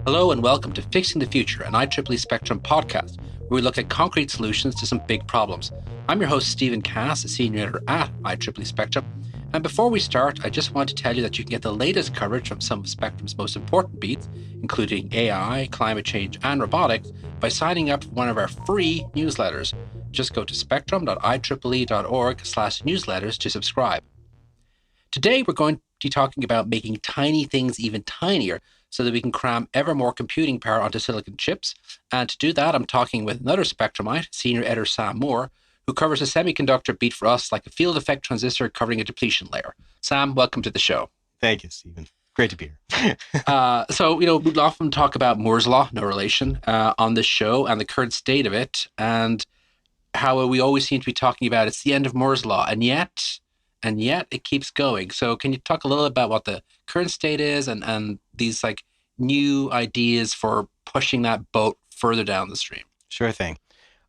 Hello and welcome to Fixing the Future, an IEEE Spectrum podcast, where we look at concrete solutions to some big problems. I'm your host, Stephen Cass, a senior editor at IEEE Spectrum. And before we start, I just want to tell you that you can get the latest coverage from some of Spectrum's most important beats, including AI, climate change, and robotics, by signing up for one of our free newsletters. Just go to spectrum.ieee.org/newsletters to subscribe. Today, we're going to be talking about making tiny things even tinier so that we can cram ever more computing power onto silicon chips. And to do that, I'm talking with another Spectrumite, senior editor Sam Moore, who covers a semiconductor beat for us like a field effect transistor covering a depletion layer. Sam, welcome to the show. Thank you, Stephen. Great to be here. We often talk about Moore's Law, no relation, on this show and the current state of it, and how we always seem to be talking about it's the end of Moore's Law, and yet it keeps going. So can you talk a little about what the current state is and these like new ideas for pushing that boat further down the stream? Sure thing.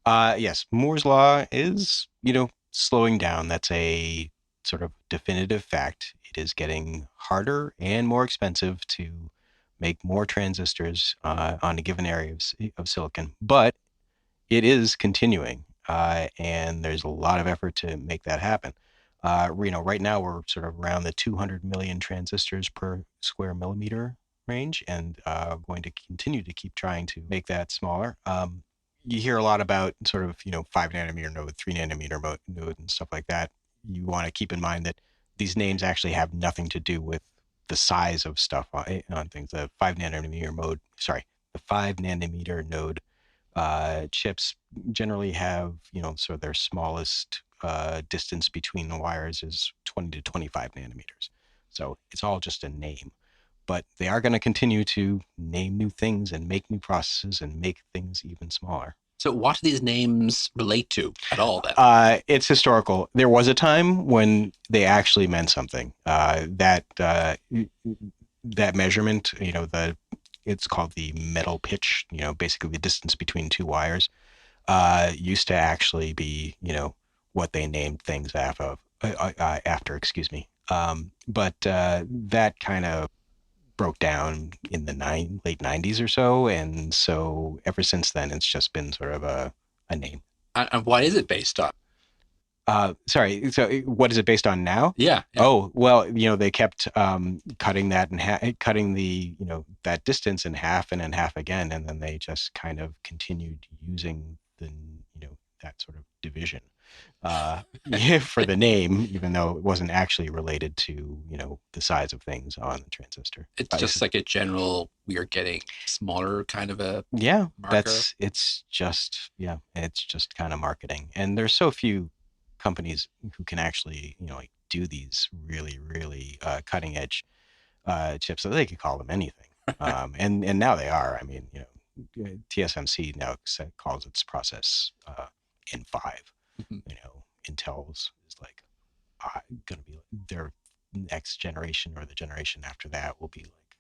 Yes, Moore's Law is, slowing down. That's a sort of definitive fact. It is getting harder and more expensive to make more transistors on a given area of silicon, but it is continuing, and there's a lot of effort to make that happen. Right now we're sort of around the 200 million transistors per square millimeter range, and going to continue to keep trying to make that smaller. You hear a lot about sort of 5 nanometer node, 3 nanometer node, and stuff like that. You want to keep in mind that these names actually have nothing to do with the size of stuff on things. The 5 nanometer node chips generally have so their smallest distance between the wires is 20 to 25 nanometers. So it's all just a name. But they are going to continue to name new things and make new processes and make things even smaller. So what do these names relate to at all then? It's historical. There was a time when they actually meant something. That measurement, it's called the metal pitch, basically the distance between two wires, used to actually be, what they named things after, excuse me. But that kind of broke down in the late 90s or so. And so ever since then, it's just been sort of a name. And what is it based on? Sorry. So what is it based on now? Yeah. Oh, well, they kept cutting that and cutting the, that distance in half and in half again. And then they just kind of continued using the, that sort of division for the name, even though it wasn't actually related to, the size of things on the transistor. It's just like a general, we are getting smaller kind of a marker. It's just kind of marketing. And there's so few companies who can actually, do these really, really cutting edge chips, so they could call them anything. And now they are. I mean, TSMC now calls its process N5. Intel's is like going to be their next generation, or the generation after that will be like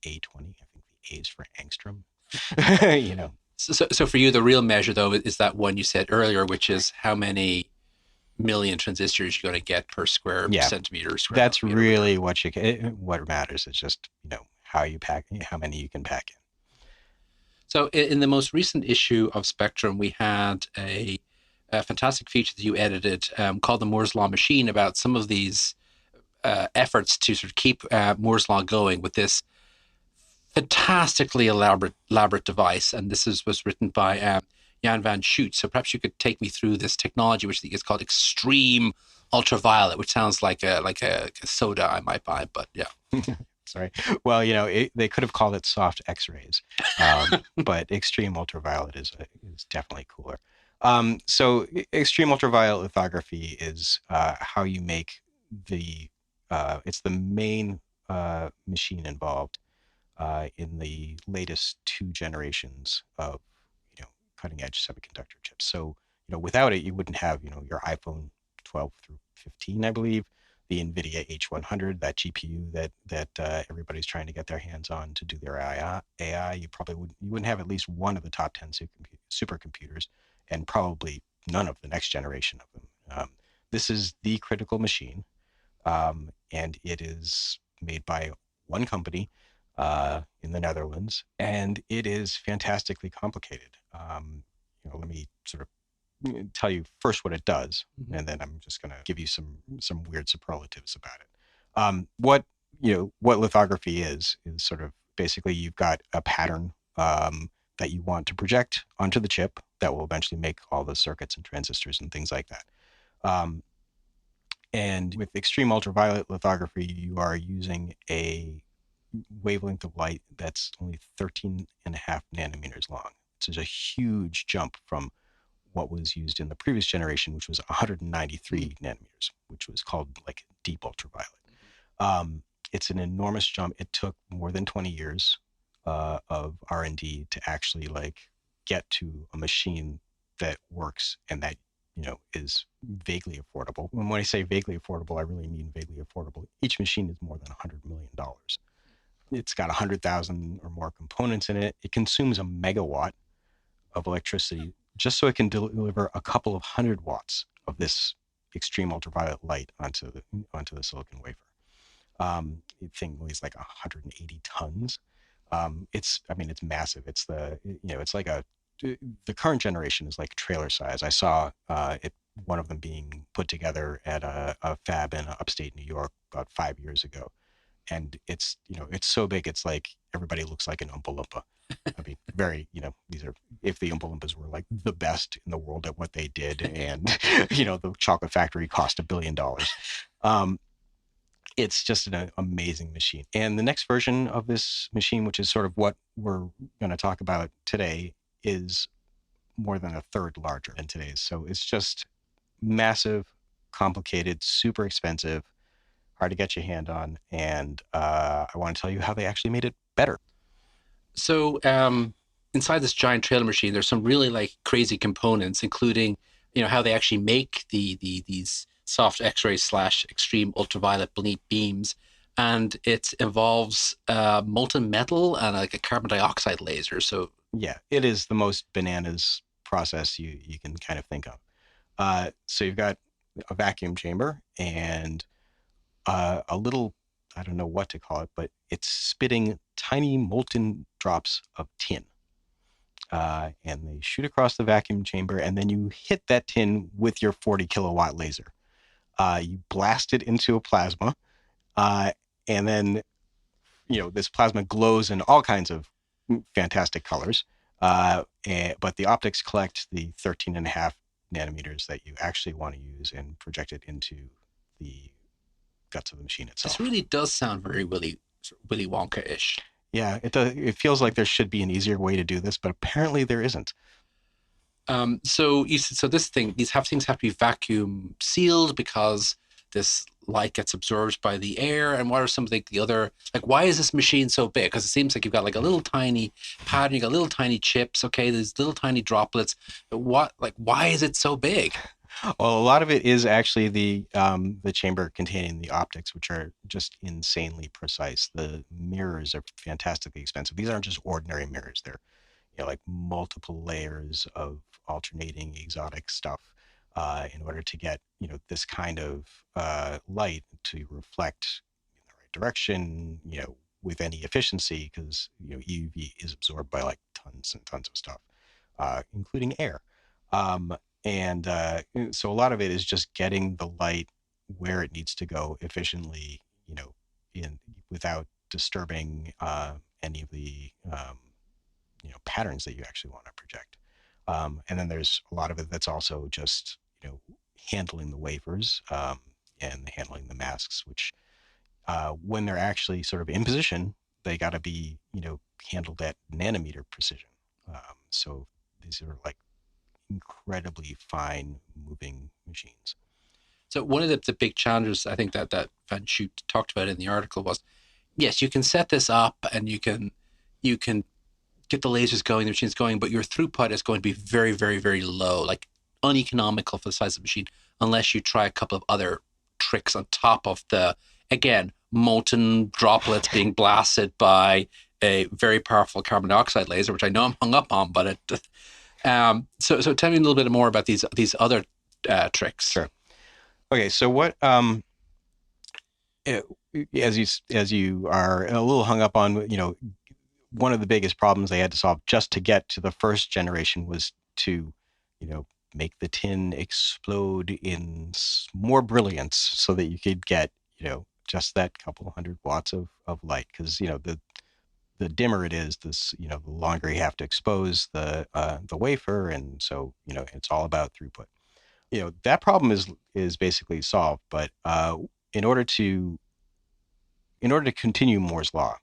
A20. I think the A is for angstrom. So for you, the real measure though is that one you said earlier, which is how many million transistors you're going to get per square centimeter. That's really what matters. It's just how you pack, how many you can pack in. So in the most recent issue of Spectrum, we had a fantastic feature that you edited called the Moore's Law Machine, about some of these efforts to sort of keep Moore's Law going with this fantastically elaborate device. And this was written by Jan van Schut. So perhaps you could take me through this technology, which is called extreme ultraviolet, which sounds like a soda I might buy, but yeah. Sorry. Well, they could have called it soft X-rays, but extreme ultraviolet is definitely cooler. So extreme ultraviolet lithography is how you make it's the main machine involved in the latest two generations of cutting edge semiconductor chips. So without it, you wouldn't have your iPhone 12 through 15, I believe. The Nvidia H100, that GPU that everybody's trying to get their hands on to do their AI, you wouldn't have at least one of the top 10 supercomputers, and probably none of the next generation of them. this is the critical machine, and it is made by one company in the Netherlands, and it is fantastically complicated. Let me sort of tell you first what it does, and then I'm just going to give you some weird superlatives about it. What lithography is sort of basically you've got a pattern that you want to project onto the chip that will eventually make all the circuits and transistors and things like that. And with extreme ultraviolet lithography, you are using a wavelength of light that's only 13.5 nanometers long. It's a huge jump from what was used in the previous generation, which was 193 nanometers, which was called like deep ultraviolet. It's an enormous jump. It took more than 20 years of R&D to actually like get to a machine that works and that is vaguely affordable. And when I say vaguely affordable, I really mean vaguely affordable. Each machine is more than $100 million. It's got 100,000 or more components in it. It consumes a megawatt of electricity just so it can deliver a couple of 100 watts of this extreme ultraviolet light onto the silicon wafer. The thing weighs like 180 tons. It's massive. It's like the current generation is like trailer size. I saw one of them being put together at a fab in upstate New York about 5 years ago. And it's so big, it's like everybody looks like an Oompa Loompa. I mean, these are, if the Oompa Loompas were like the best in the world at what they did, and the chocolate factory cost $1 billion. It's just an amazing machine. And the next version of this machine, which is sort of what we're going to talk about today, is more than a third larger than today's. So it's just massive, complicated, super expensive, hard to get your hand on. And I want to tell you how they actually made it better. So inside this giant trailer machine, there's some really like crazy components, including how they actually make these soft X-ray / extreme ultraviolet beams, and it involves molten metal and like a carbon dioxide laser. So yeah, it is the most bananas process you can kind of think of. So you've got a vacuum chamber and a little, I don't know what to call it, but it's spitting tiny molten drops of tin. And they shoot across the vacuum chamber, and then you hit that tin with your 40 kilowatt laser. You blast it into a plasma, and then this plasma glows in all kinds of fantastic colors. But the optics collect the 13.5 nanometers that you actually want to use and project it into the guts of the machine itself. This really does sound very Willy Wonka-ish. Yeah, it does. It feels like there should be an easier way to do this, but apparently there isn't. So these things have to be vacuum sealed because this light gets absorbed by the air. And what are some of the other, like, why is this machine so big? Because it seems like you've got like a little tiny pad, you got little tiny chips. Okay, there's little tiny droplets. Why is it so big? Well, a lot of it is actually the chamber containing the optics, which are just insanely precise. The mirrors are fantastically expensive. These aren't just ordinary mirrors. They're like multiple layers of alternating exotic stuff in order to get this kind of light to reflect in the right direction, with any efficiency, because EUV is absorbed by like tons and tons of stuff, including air. And so a lot of it is just getting the light where it needs to go efficiently, without disturbing any of the patterns that you actually want to project. And then there's a lot of it that's also just handling the wafers and handling the masks, which when they're actually sort of in position, they got to be handled at nanometer precision. So these are like incredibly fine moving machines. So one of the big challenges I think that Van Schut talked about in the article was, yes, you can set this up and you can get the lasers going, the machine's going, but your throughput is going to be very, very, very low, like uneconomical for the size of the machine, unless you try a couple of other tricks on top of the, again, molten droplets being blasted by a very powerful carbon dioxide laser, which I know I'm hung up on, but it. So tell me a little bit more about these other tricks. Sure. Okay, so what it, as you are a little hung up on, one of the biggest problems they had to solve just to get to the first generation was to, you know, make the tin explode in more brilliance so that you could get, just that couple hundred watts of light. Because, the dimmer it is, the longer you have to expose the wafer. And so, it's all about throughput. That problem is basically solved. But in order to in order to continue Moore's law,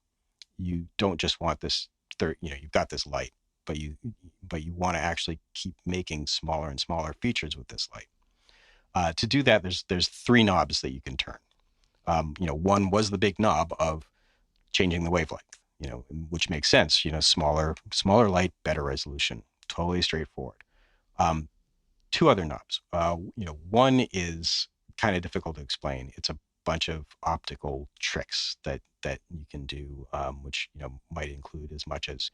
you don't just want this you've got this light, but you want to actually keep making smaller and smaller features with this light. To do that, there's three knobs that you can turn. One was the big knob of changing the wavelength, which makes sense. Smaller light, better resolution, totally straightforward. um, Two other knobs. One is kind of difficult to explain. It's a bunch of optical tricks that you can do, which might include as much as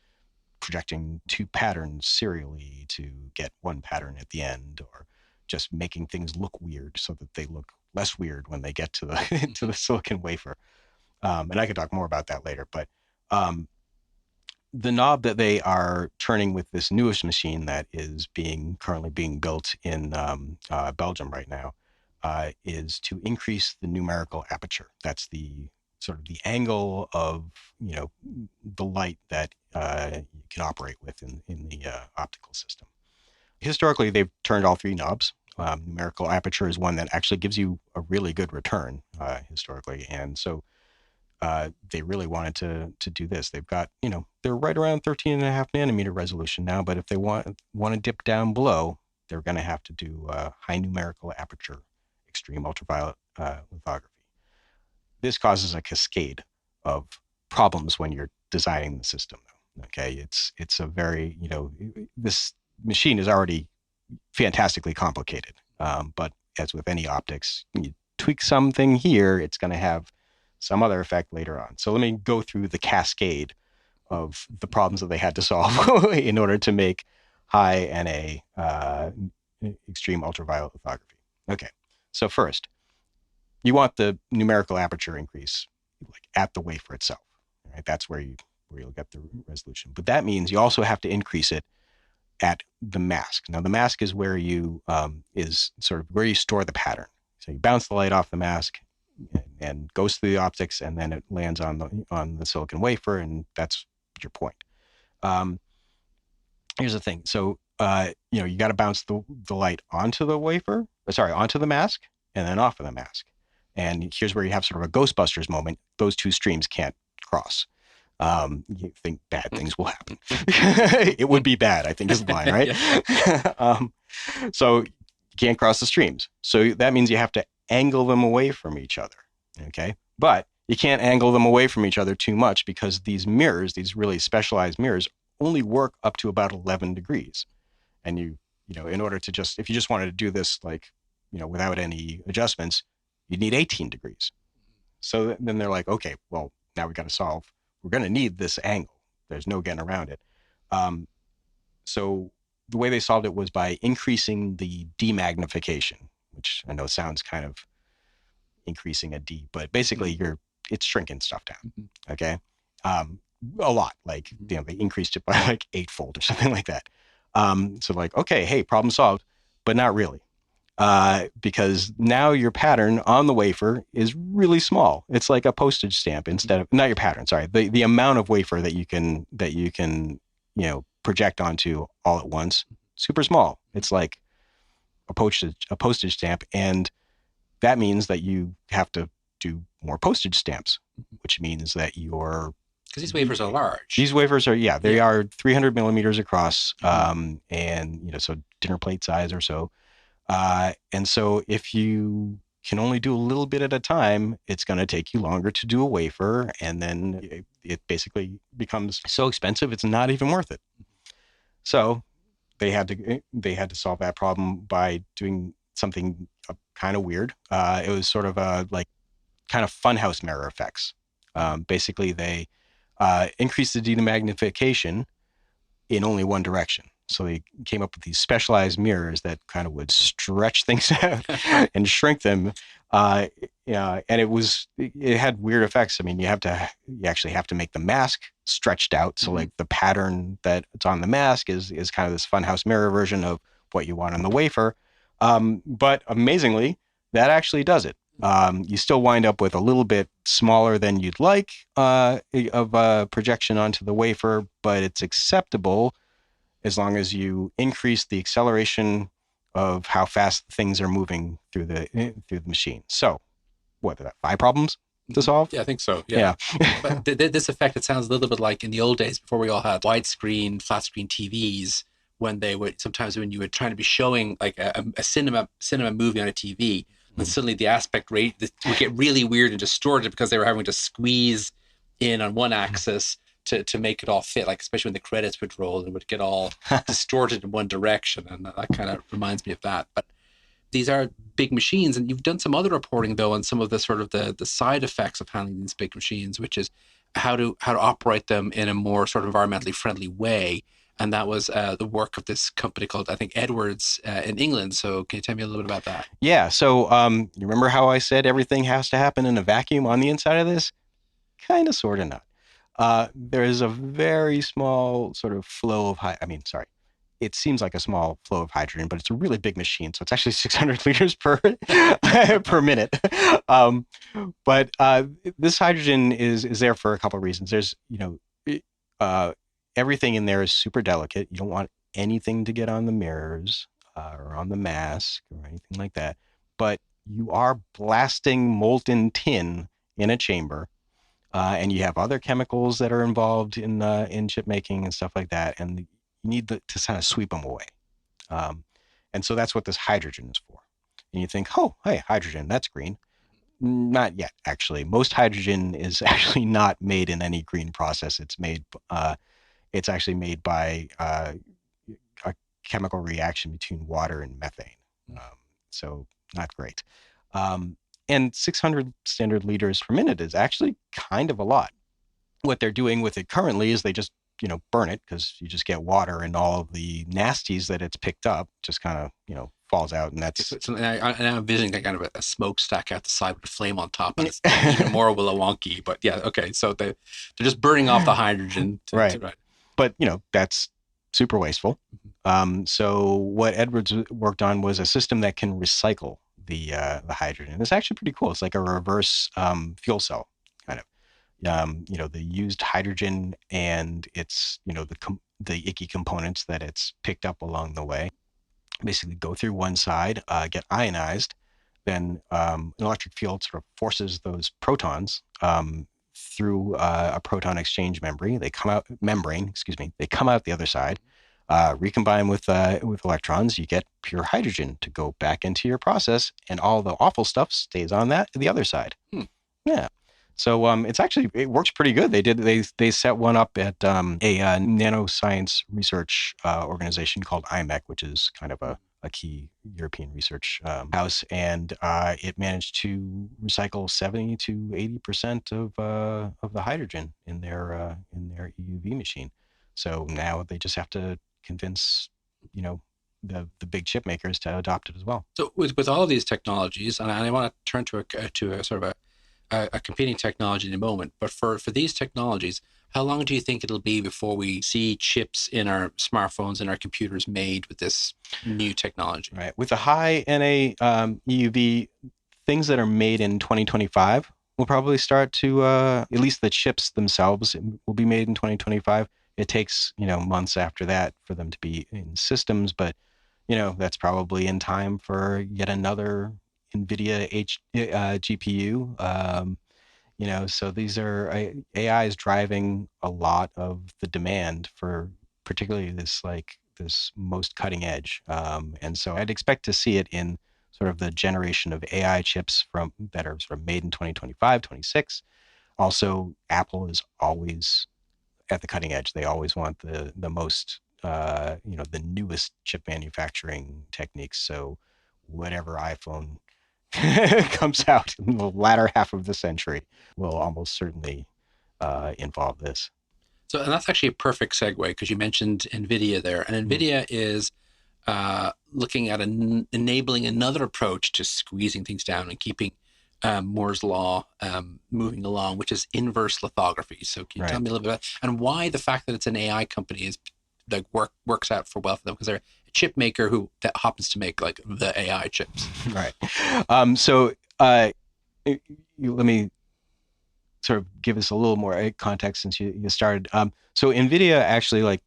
projecting two patterns serially to get one pattern at the end, or just making things look weird so that they look less weird when they get to the to the silicon wafer. And I could talk more about that later, but um, the knob that they are turning with this newest machine that is currently being built in Belgium right now is to increase the numerical aperture. That's the sort of the angle of the light that you can operate with in the optical system. Historically, they've turned all three knobs. Numerical aperture is one that actually gives you a really good return historically, and so they really wanted to do this. They've got, they're right around 13.5 nanometer resolution now, but if they want to dip down below, they're going to have to do high numerical aperture, extreme ultraviolet lithography. This causes a cascade of problems when you're designing the system, though. Okay, it's a very, this machine is already fantastically complicated, but as with any optics, you tweak something here, it's going to have some other effect later on. So let me go through the cascade of the problems that they had to solve in order to make high NA extreme ultraviolet lithography. Okay, so first, you want the numerical aperture increase like at the wafer itself. Right, that's where you'll get the resolution. But that means you also have to increase it at the mask. Now, the mask is where is sort of where you store the pattern. So you bounce the light off the mask and goes through the optics, and then it lands on the silicon wafer, and that's your point. Um, Here's the thing. So you got to bounce the light onto the wafer, onto the mask, and then off of the mask. And here's where you have sort of a Ghostbusters moment. Those two streams can't cross. You think bad things will happen. It would be bad, I think, is the line, right? So you can't cross the streams. So that means you have to angle them away from each other. Okay. But you can't angle them away from each other too much because these mirrors, these really specialized mirrors, only work up to about 11 degrees. And in order to if you just wanted to do this like, without any adjustments, you'd need 18 degrees. So then they're like, okay, well, now we got to solve. We're going to need this angle. There's no getting around it. So the way they solved it was by increasing the demagnification, which I know sounds kind of increasing a D, but basically it's shrinking stuff down. Okay. A lot, like, they increased it by like eightfold or something like that. So like, okay, hey, problem solved, but not really. Because now your pattern on the wafer is really small. It's like a postage stamp instead of, not your pattern, sorry, the amount of wafer that you can project onto all at once, super small. It's like a postage stamp, and that means that you have to do more postage stamps, which means that because these wafers are large. These wafers are, they are 300 millimeters across, and so dinner plate size or so. And so if you can only do a little bit at a time, it's going to take you longer to do a wafer. And then it basically becomes so expensive, it's not even worth it. So they had to solve that problem by doing something kind of weird. It was sort of like kind of funhouse mirror effects. Basically, they increased the demagnification in only one direction. So they came up with these specialized mirrors that kind of would stretch things out and shrink them. Yeah, and it had weird effects. I mean, you actually have to make the mask stretched out. So like the pattern that it's on the mask is kind of this funhouse mirror version of what you want on the wafer. But amazingly, that actually does it. You still wind up with a little bit smaller than you'd like of projection onto the wafer, but it's acceptable as long as you increase the acceleration of how fast things are moving through the machine. So, what are that? 5 problems to solve? Yeah, I think so. Yeah. But this effect, it sounds a little bit like in the old days before we all had widescreen, flat screen TVs. When they would sometimes when you were trying to be showing like a cinema movie on a TV, and suddenly the aspect rate would get really weird and distorted because they were having to squeeze in on one axis to make it all fit. Like especially when the credits would roll, it would get all distorted in one direction, and that kind of reminds me of that. But these are big machines, and you've done some other reporting though on some of the sort of the side effects of handling these big machines, which is how to operate them in a more sort of environmentally friendly way. And that was the work of this company called, I think, Edwards in England. So can you tell me a little bit about that? Yeah. So, you remember how I said everything has to happen in a vacuum on the inside of this? Kind of, sort of not. There is a very small sort of flow of sorry, it seems like a small flow of hydrogen, but it's a really big machine. So it's actually 600 liters per per minute. Um, but this hydrogen is there for a couple of reasons. There's, uh, everything in there is super delicate. You don't want anything to get on the mirrors or on the mask or anything like that. But you are blasting molten tin in a chamber, and you have other chemicals that are involved in chip making and stuff like that, and you need to kind of sweep them away. Um, and so that's what this hydrogen is for. And you think, oh, hey, hydrogen, that's green. Not yet, actually. Most hydrogen is actually not made in any green process. It's actually made by a chemical reaction between water and methane. So not great. Um, and 600 standard liters per minute is actually kind of a lot. What they're doing with it currently is they just burn it, because you just get water, and all of the nasties that it's picked up just kind of falls out, and that's And I'm envisioning that kind of a smokestack out the side with a flame on top, and it's even more Willy Wonky. But yeah, okay, so they're just burning off the hydrogen. Right. But that's super wasteful. So what Edwards worked on was a system that can recycle the hydrogen. It's actually pretty cool. It's like a reverse fuel cell kind of. The used hydrogen and its the icky components that it's picked up along the way basically go through one side, get ionized, then an electric field sort of forces those protons through a proton exchange membrane. They come out the other side, recombine with electrons. You get pure hydrogen to go back into your process, and all the awful stuff stays on the other side. Yeah. So it works pretty good. They set one up at a nanoscience research organization called IMEC, which is kind of a key European research house, and it managed to recycle 70 to 80% of the hydrogen in their EUV machine. So now they just have to convince the big chip makers to adopt it as well. So with all of these technologies, and I want to turn to a sort of a competing technology in a moment, but for these technologies, how long do you think it'll be before we see chips in our smartphones and our computers made with this new technology? Right. With the high NA EUV, things that are made in 2025 will probably start to, at least the chips themselves will be made in 2025. It takes, months after that for them to be in systems, but, that's probably in time for yet another NVIDIA GPU. So these are AI is driving a lot of the demand for particularly this most cutting edge. And so I'd expect to see it in sort of the generation of AI chips that are sort of made in 2025, 26. Also, Apple is always at the cutting edge. They always want the most, the newest chip manufacturing techniques. So whatever iPhone comes out in the latter half of the century will almost certainly involve this. So, and that's actually a perfect segue because you mentioned NVIDIA there. And Mm. NVIDIA is looking at enabling another approach to squeezing things down and keeping Moore's law moving along, which is inverse lithography. So, can you tell Right. me a little bit about and why the fact that it's an AI company is like works out for well for them because they're a chip maker who that happens to make like the AI chips. Right. So let me sort of give us a little more context since you started. So NVIDIA actually, like,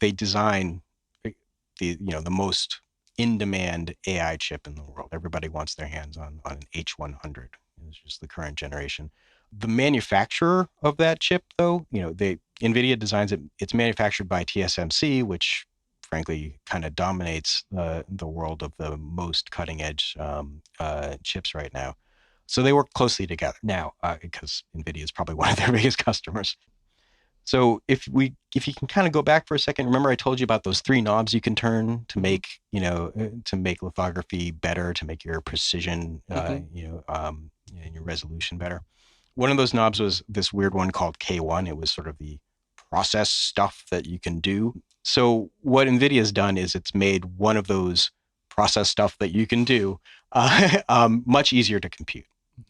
they design the most in-demand AI chip in the world. Everybody wants their hands on an H100. It's just the current generation. The manufacturer of that chip, though, NVIDIA designs it. It's manufactured by TSMC, which frankly kind of dominates the world of the most cutting edge chips right now. So they work closely together now because NVIDIA is probably one of their biggest customers. So if you can kind of go back for a second, remember I told you about those three knobs you can turn to Mm-hmm. make to make lithography better, to make your precision, Mm-hmm. and your resolution better. One of those knobs was this weird one called K1. It was sort of the process stuff that you can do. So what NVIDIA's done is it's made one of those process stuff that you can do much easier to compute.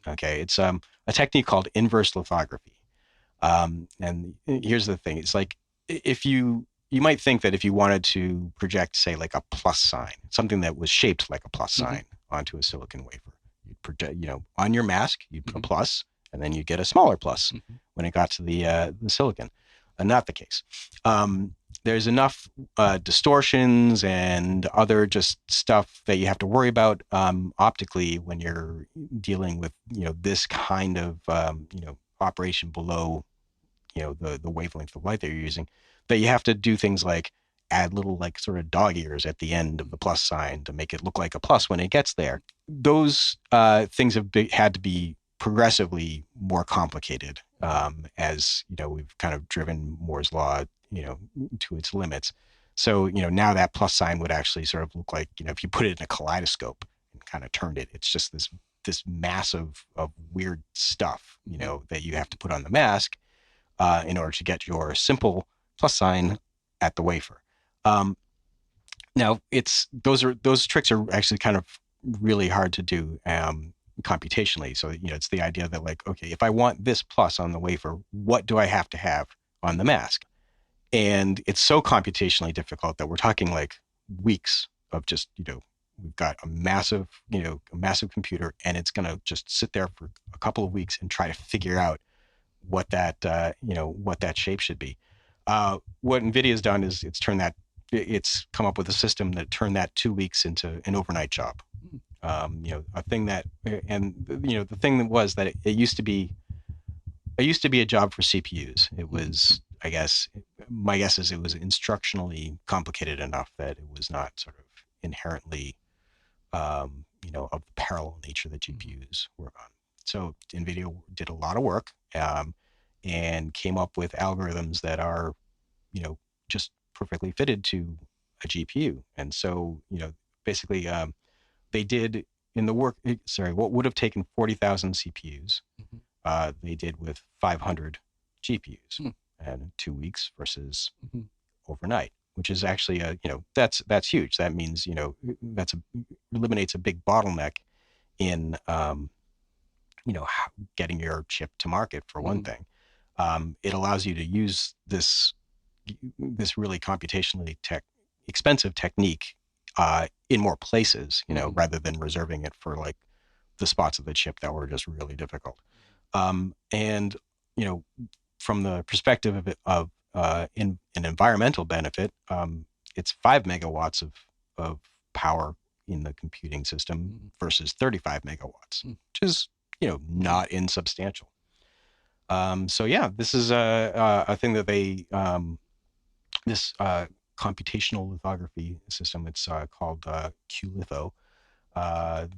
Okay, it's a technique called inverse lithography. And here's the thing: it's like if you might think that if you wanted to project, say, like a plus sign, something that was shaped like a plus Mm-hmm. sign onto a silicon wafer, you'd project, on your mask, you'd put a Mm-hmm. plus, and then you get a smaller plus Mm-hmm. when it got to the silicon. Not the case. There's enough distortions and other just stuff that you have to worry about optically when you're dealing with this kind of operation below the wavelength of light that you're using, that you have to do things like add little like sort of dog ears at the end of the plus sign to make it look like a plus when it gets there. Those things have had to be progressively more complicated as we've kind of driven Moore's law to its limits. So now that plus sign would actually sort of look like if you put it in a kaleidoscope and kind of turned it, it's just this mass of weird stuff that you have to put on the mask in order to get your simple plus sign at the wafer. Um, Now, those tricks are actually kind of really hard to do computationally. So it's the idea that, like, okay, if I want this plus on the wafer, what do I have to have on the mask? And it's so computationally difficult that we're talking like weeks of just we've got a massive computer, and it's going to just sit there for a couple of weeks and try to figure out what that shape should be. What NVIDIA's done is it's come up with a system that turned that 2 weeks into an overnight job. A thing that, and the thing that was that it used to be a job for CPUs. It was, I guess, my guess is it was instructionally complicated enough that it was not sort of inherently, of the parallel nature that GPUs work on. So NVIDIA did a lot of work and came up with algorithms that are, just perfectly fitted to a GPU. And so, basically, they did in the work. Sorry, what would have taken 40,000 CPUs, Mm-hmm. they did with 500 GPUs, Mm-hmm. and in 2 weeks versus Mm-hmm. overnight, which is actually that's huge. That means eliminates a big bottleneck in getting your chip to market for one Mm-hmm. thing. It allows you to use this really computationally expensive technique in more places, Mm-hmm. rather than reserving it for like the spots of the chip that were just really difficult. And from the perspective of in an environmental benefit, it's 5 megawatts of power in the computing system Mm-hmm. versus 35 megawatts, Mm-hmm. which is not insubstantial. So yeah, this is a thing that they this computational lithography system. It's called QLitho.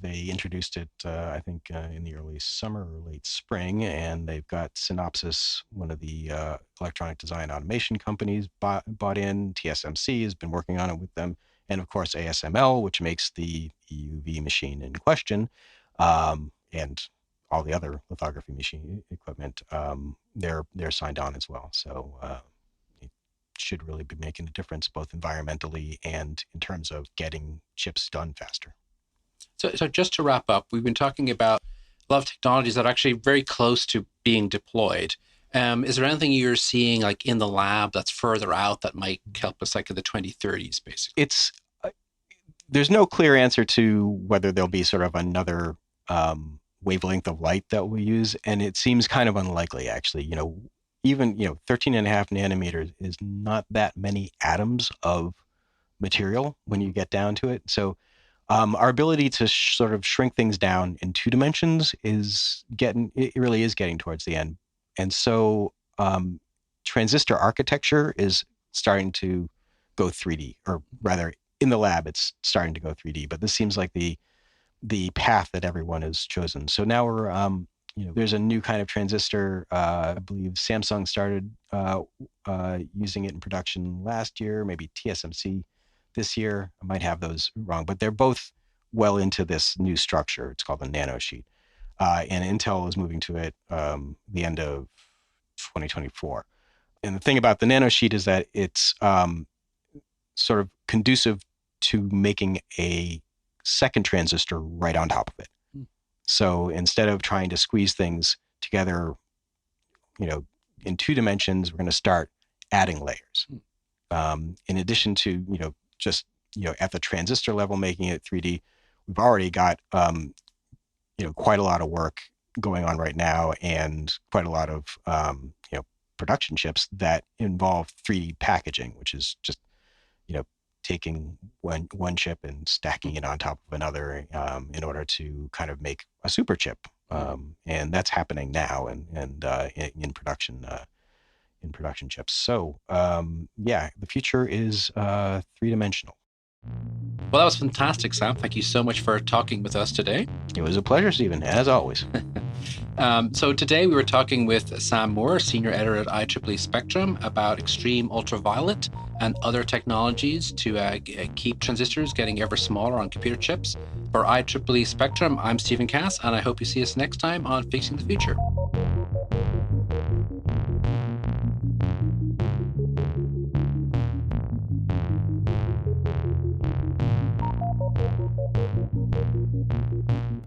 They introduced it, I think, in the early summer or late spring, and they've got Synopsys, one of the electronic design automation companies, bought in. TSMC has been working on it with them, and of course ASML, which makes the EUV machine in question, and all the other lithography machine equipment. They're signed on as well. So should really be making a difference both environmentally and in terms of getting chips done faster. So just to wrap up, we've been talking about a lot of technologies that are actually very close to being deployed. Is there anything you're seeing like in the lab that's further out that might help us like in the 2030s, basically? There's no clear answer to whether there'll be sort of another wavelength of light that we'll use. And it seems kind of unlikely, actually. Even 13 and a half nanometers is not that many atoms of material when you get down to it. So our ability to sort of shrink things down in 2 dimensions it really is getting towards the end. And so transistor architecture is starting to go 3D, or rather in the lab, it's starting to go 3D, but this seems like the path that everyone has chosen. So now we're, there's a new kind of transistor. I believe Samsung started using it in production last year, maybe TSMC this year. I might have those wrong, but they're both well into this new structure. It's called the nanosheet. And Intel is moving to it the end of 2024. And the thing about the nanosheet is that it's sort of conducive to making a second transistor right on top of it. So instead of trying to squeeze things together, in 2 dimensions, we're going to start adding layers. In addition to, just, at the transistor level, making it 3D, we've already got, quite a lot of work going on right now, and quite a lot of, production chips that involve 3D packaging, which is just, taking one chip and stacking it on top of another in order to kind of make a super chip. And that's happening now and in production chips. So the future is 3-dimensional. Well, that was fantastic, Sam. Thank you so much for talking with us today. It was a pleasure, Stephen, as always. So today we were talking with Sam Moore, Senior Editor at IEEE Spectrum, about extreme ultraviolet and other technologies to keep transistors getting ever smaller on computer chips. For IEEE Spectrum, I'm Stephen Cass, and I hope you see us next time on Fixing the Future.